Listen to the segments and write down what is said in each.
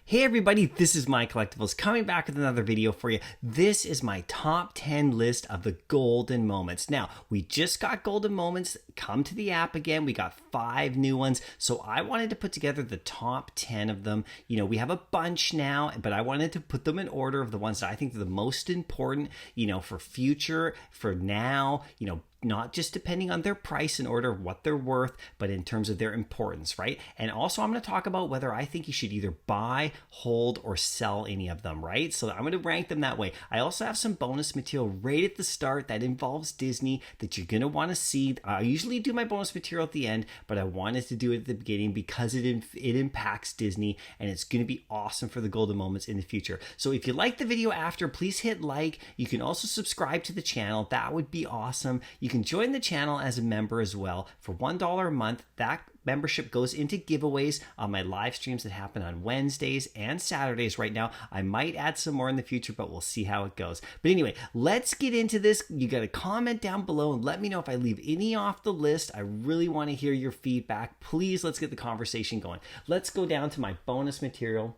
Hey everybody, this is MyCollectables coming back with another video for you. This is my top 10 list of the golden moments. Now, we just got golden moments come to the app again. We got 5 new ones. So I wanted to put together the top 10 of them. You know, we have a bunch now, but I wanted to put them in order of the ones that I think are the most important, you know, for future, for now, you know, not just depending on their price in order of what they're worth, but in terms of their importance, right? And also I'm going to talk about whether I think you should either buy, hold, or sell any of them, right? So I'm going to rank them that way. I also have some bonus material right at the start that involves Disney that you're going to want to see. I usually do my bonus material at the end, but I wanted to do it at the beginning because it impacts Disney, and it's going to be awesome for the golden moments in the future. So if you like the video after, please hit like. You can also subscribe to the channel. That would be awesome. You can join the channel as a member as well for $1 a month. That membership goes into giveaways on my live streams that happen on Wednesdays and Saturdays right now. I might add some more in the future, but we'll see how it goes. But anyway, let's get into this. You got to comment down below and let me know if I leave any off the list. I really want to hear your feedback. Please, let's get the conversation going. Let's go down to my bonus material.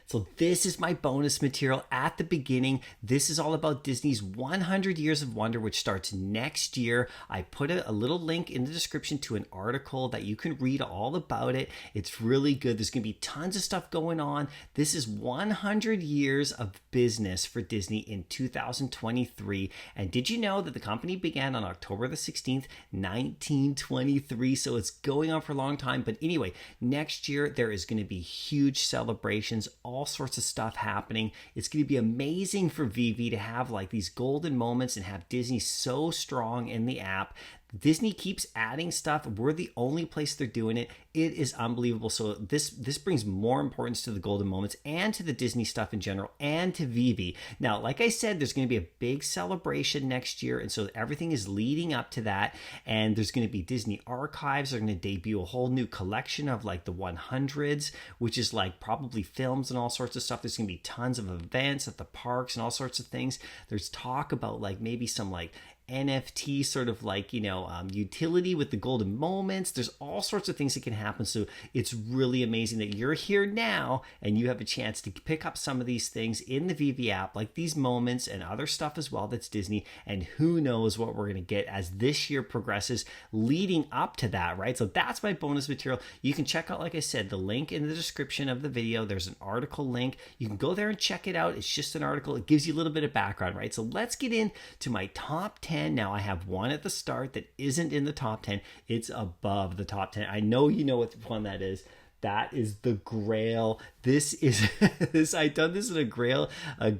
So this is my bonus material at the beginning. This is all about Disney's 100 Years of Wonder, which starts next year. I put a little link in the description to an article that you can read all about it. It's really good. There's going to be tons of stuff going on. This is 100 years of business for Disney in 2023. And did you know that the company began on October the 16th, 1923? So it's going on for a long time. But anyway, next year there is going to be huge celebrations, all sorts of stuff happening. It's going to be amazing for Vivi to have like these golden moments and have Disney so strong in the app. Disney keeps adding stuff. We're the only place they're doing it. It is unbelievable. So this brings more importance to the golden moments and to the Disney stuff in general and to Vivi. Now, like I said, there's going to be a big celebration next year. And so everything is leading up to that. And there's going to be Disney archives. They're going to debut a whole new collection of like the 100s, which is like probably films and all sorts of stuff. There's going to be tons of events at the parks and all sorts of things. There's talk about like maybe some like NFT sort of like, you know, utility with the golden moments. There's all sorts of things that can happen. So it's really amazing that you're here now and you have a chance to pick up some of these things in the Vivi app, like these moments and other stuff as well that's Disney. And who knows what we're going to get as this year progresses leading up to that, right? So that's my bonus material. You can check out, like I said, the link in the description of the video. There's an article link. You can go there and check it out. It's just an article. It gives you a little bit of background, right? So let's get into my top 10. Now I have one at the start that isn't in the top 10. It's above the top 10. I know you know what one that is. That is the Grail. This is I've done this in a Grail, a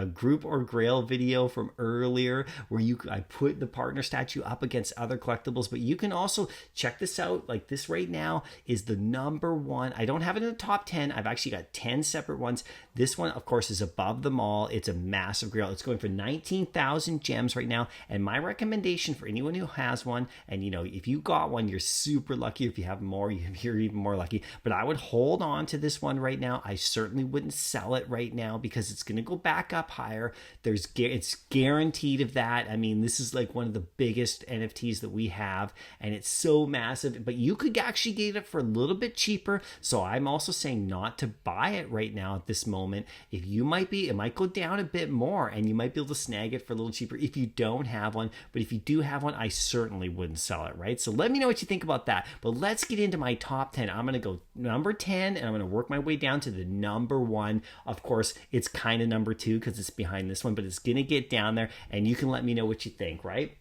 group or Grail video from earlier where I put the partner statue up against other collectibles, but you can also check this out. Like this right now is the number one. I don't have it in the top 10. I've actually got 10 separate ones. This one, of course, is above them all. It's a massive Grail. It's going for 19,000 gems right now. And my recommendation for anyone who has one, and you know, if you got one, you're super lucky. If you have more, you're even more lucky. But I would hold on to this one right now. I certainly wouldn't sell it right now because it's going to go back up higher. It's guaranteed of that. I mean, this is like one of the biggest NFTs that we have, and it's so massive. But you could actually get it for a little bit cheaper. So I'm also saying not to buy it right now at this moment. If you might be, it might go down a bit more, and you might be able to snag it for a little cheaper if you don't have one. But if you do have one, I certainly wouldn't sell it, right? So let me know what you think about that. But let's get into my top 10. I'm going to go number 10 and I'm going to work my way down to the number 1. Of course, it's kind of number 2 because it's behind this one, but it's going to get down there and you can let me know what you think, right?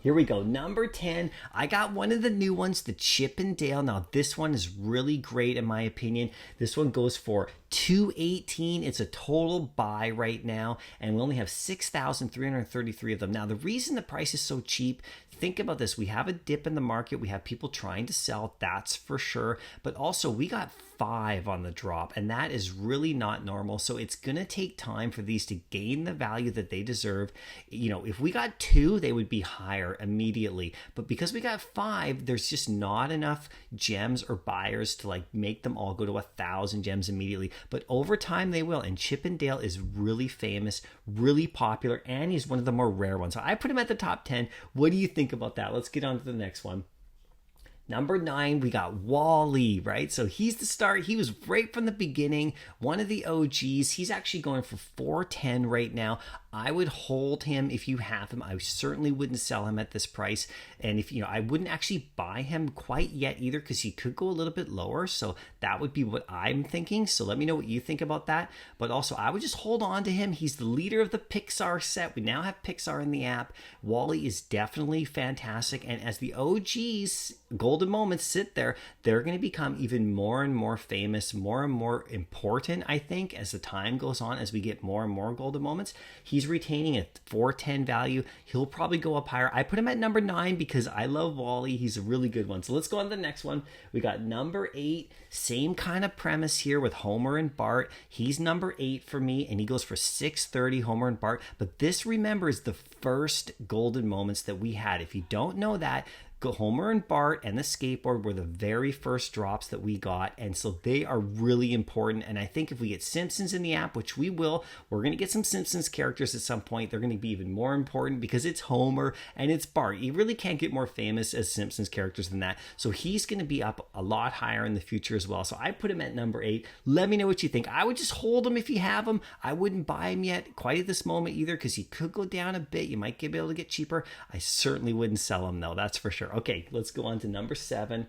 Here we go. Number 10. I got one of the new ones, the Chip and Dale. Now, this one is really great in my opinion. This one goes for $218. It's a total buy right now, and we only have 6,333 of them. Now, the reason the price is so cheap, think about this. We have a dip in the market. We have people trying to sell, that's for sure. But also, we got 5 on the drop, and that is really not normal. So it's going to take time for these to gain the value that they deserve. You know, if we got 2, they would be higher immediately. But because we got 5, there's just not enough gems or buyers to like make them all go to 1,000 gems immediately. But over time they will. And Chip and Dale is really famous, really popular, and he's one of the more rare ones. So I put him at the top 10. What do you think about that? Let's get on to the next one. Number 9, we got Wally, right? So he's the start. He was right from the beginning, one of the OGs. He's actually going for 410 right now. I would hold him if you have him. I certainly wouldn't sell him at this price. And if I wouldn't actually buy him quite yet either, because he could go a little bit lower. So that would be what I'm thinking. So let me know what you think about that. But also, I would just hold on to him. He's the leader of the Pixar set. We now have Pixar in the app. Wally is definitely fantastic. And as the OGs, golden moments sit there, they're going to become even more and more famous, more and more important, I think, as the time goes on, as we get more and more golden moments. He's retaining a 410 value. He'll probably go up higher. I put him at number 9 because I love Wally. He's a really good one. So let's go on to the next one. We got number 8. Same kind of premise here with Homer and Bart. He's number 8 for me, and he goes for 630, Homer and Bart. But this, remember, is the first golden moments that we had. If you don't know that, Homer and Bart and the skateboard were the very first drops that we got, and so they are really important. And I think if we get Simpsons in the app, which we will, we're going to get some Simpsons characters at some point. They're going to be even more important because it's Homer and it's Bart. You really can't get more famous as Simpsons characters than that. So he's going to be up a lot higher in the future as well. So I put him at number 8. Let me know what you think. I would just hold him if you have him. I wouldn't buy him yet quite at this moment either, because he could go down a bit. You might be able to get cheaper. I certainly wouldn't sell him though, that's for sure. Okay, let's go on to number 7.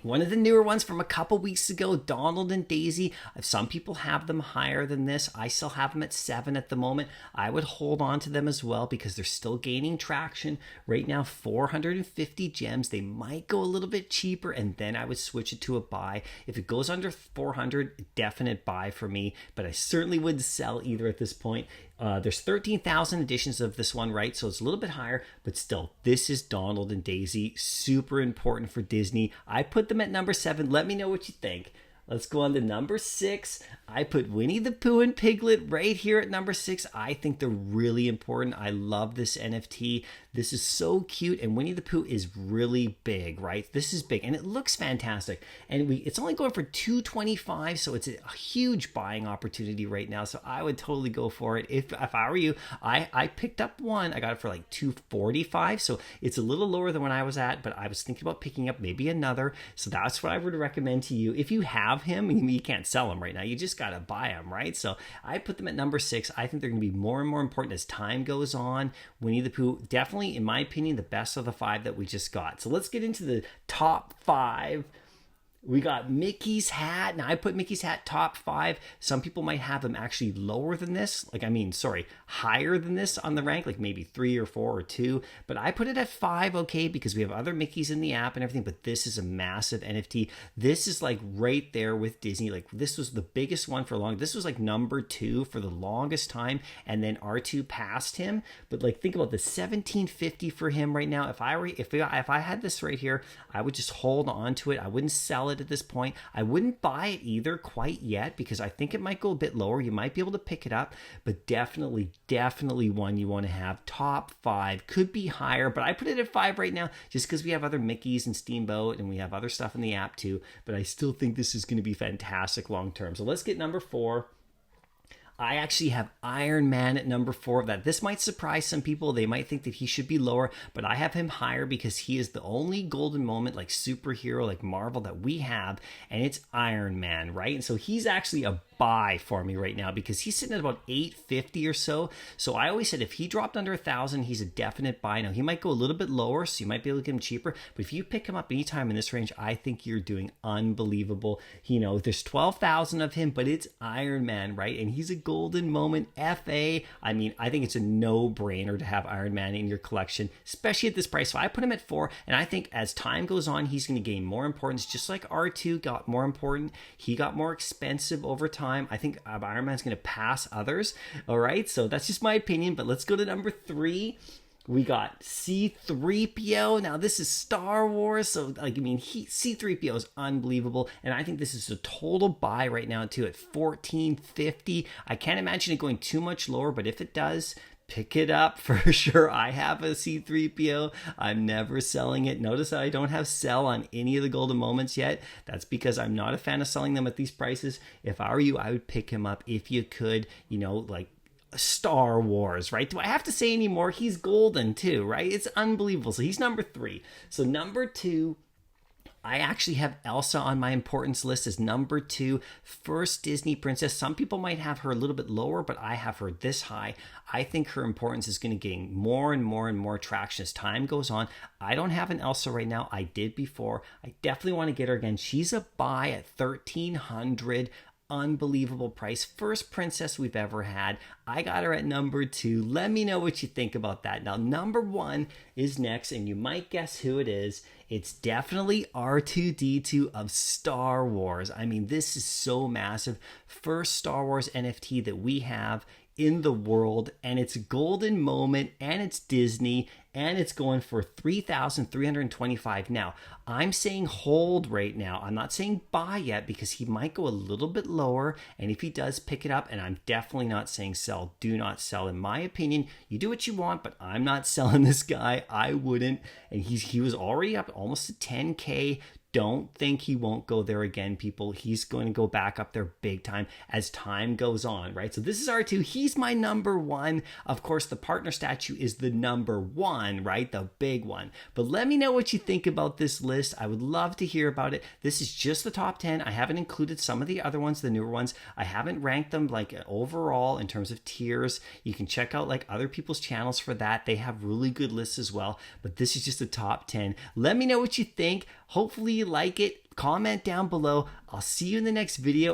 One of the newer ones from a couple weeks ago, Donald and Daisy. Some people have them higher than this. I still have them at 7 at the moment. I would hold on to them as well because they're still gaining traction. Right now, 450 gems. They might go a little bit cheaper, and then I would switch it to a buy. If it goes under 400, definite buy for me, but I certainly wouldn't sell either at this point. There's 13,000 editions of this one, right? So it's a little bit higher, but still, this is Donald and Daisy. Super important for Disney. I put them at number 7. Let me know what you think. Let's go on to number 6. I put Winnie the Pooh and Piglet right here at number 6. I think they're really important. I love this NFT. This is so cute, and Winnie the Pooh is really big, right? This is big, and it looks fantastic. And it's only going for $225, so it's a huge buying opportunity right now. So I would totally go for it. If I were you, I picked up one. I got it for like $245, so it's a little lower than what I was at, but I was thinking about picking up maybe another. So that's what I would recommend to you. If you have him, you can't sell him right now. You just got to buy him, right? So I put them at number 6. I think they're going to be more and more important as time goes on. Winnie the Pooh, definitely, in my opinion, the best of the 5 that we just got. So let's get into the top 5. We got Mickey's hat. Now, I put Mickey's hat top 5. Some people might have them actually lower than this. Higher than this on the rank, like maybe 3 or 4 or 2. But I put it at 5, okay, because we have other Mickeys in the app and everything. But this is a massive NFT. This is like right there with Disney. Like, this was the biggest one for long. This was like number 2 for the longest time. And then R2 passed him. But like, think about the $17.50 for him right now. If I had this right here, I would just hold on to it. I wouldn't sell it at this point. I wouldn't buy it either quite yet because I think it might go a bit lower. You might be able to pick it up, but definitely one you want to have. Top 5, could be higher, but I put it at 5 right now just because we have other Mickeys and Steamboat and we have other stuff in the app too, but I still think this is going to be fantastic long term. So let's get number 4. I actually have Iron Man at number 4 of that. This might surprise some people. They might think that he should be lower, but I have him higher because he is the only golden moment, like superhero, like Marvel, that we have, and it's Iron Man, right? And so he's actually a buy for me right now because he's sitting at about 850 or so. So I always said if he dropped under 1,000, he's a definite buy. Now he might go a little bit lower, so you might be able to get him cheaper, but if you pick him up anytime in this range, I think you're doing unbelievable. There's 12,000 of him, but it's Iron Man, right? And he's a golden moment FA. I think it's a no-brainer to have Iron Man in your collection, especially at this price. So I put him at 4, and I think as time goes on, he's going to gain more importance, just like R2 got more important. He got more expensive over time. I think Iron Man's going to pass others. All right, so that's just my opinion, but let's go to number 3. We got C-3PO. Now, this is Star Wars, so C-3PO is unbelievable, and I think this is a total buy right now, too, at $14.50. I can't imagine it going too much lower, but if it does, pick it up for sure. I have a C-3PO. I'm never selling it. Notice that I don't have sell on any of the golden moments yet. That's because I'm not a fan of selling them at these prices. If I were you, I would pick him up if you could, like Star Wars, right? Do I have to say any more? He's golden too, right? It's unbelievable. So he's number 3. So number 2, I actually have Elsa on my importance list as number 2, first Disney princess. Some people might have her a little bit lower, but I have her this high. I think her importance is going to gain more and more and more traction as time goes on. I don't have an Elsa right now. I did before. I definitely want to get her again. She's a buy at $1,300. Unbelievable price. First princess we've ever had. I got her at number 2. Let me know what you think about that. Now, number 1 is next, and you might guess who it is. It's definitely R2-D2 of Star Wars. I mean, this is so massive. First Star Wars NFT that we have in the world, and it's a golden moment, and it's Disney, and it's going for $3,325. Now, I'm saying hold right now. I'm not saying buy yet because he might go a little bit lower, and if he does, pick it up, and I'm definitely not saying sell. Do not sell. In my opinion, you do what you want, but I'm not selling this guy. I wouldn't, and he was already up almost to 10K. Don't think he won't go there again, people. He's going to go back up there big time as time goes on, right? So this is R2. He's my number 1. Of course, the partner statue is the number 1, right? The big one. But let me know what you think about this list. I would love to hear about it. This is just the top 10. I haven't included some of the other ones, the newer ones. I haven't ranked them like overall in terms of tiers. You can check out like other people's channels for that. They have really good lists as well. But this is just the top 10. Let me know what you think. Hopefully you like it. Comment down below. I'll see you in the next video.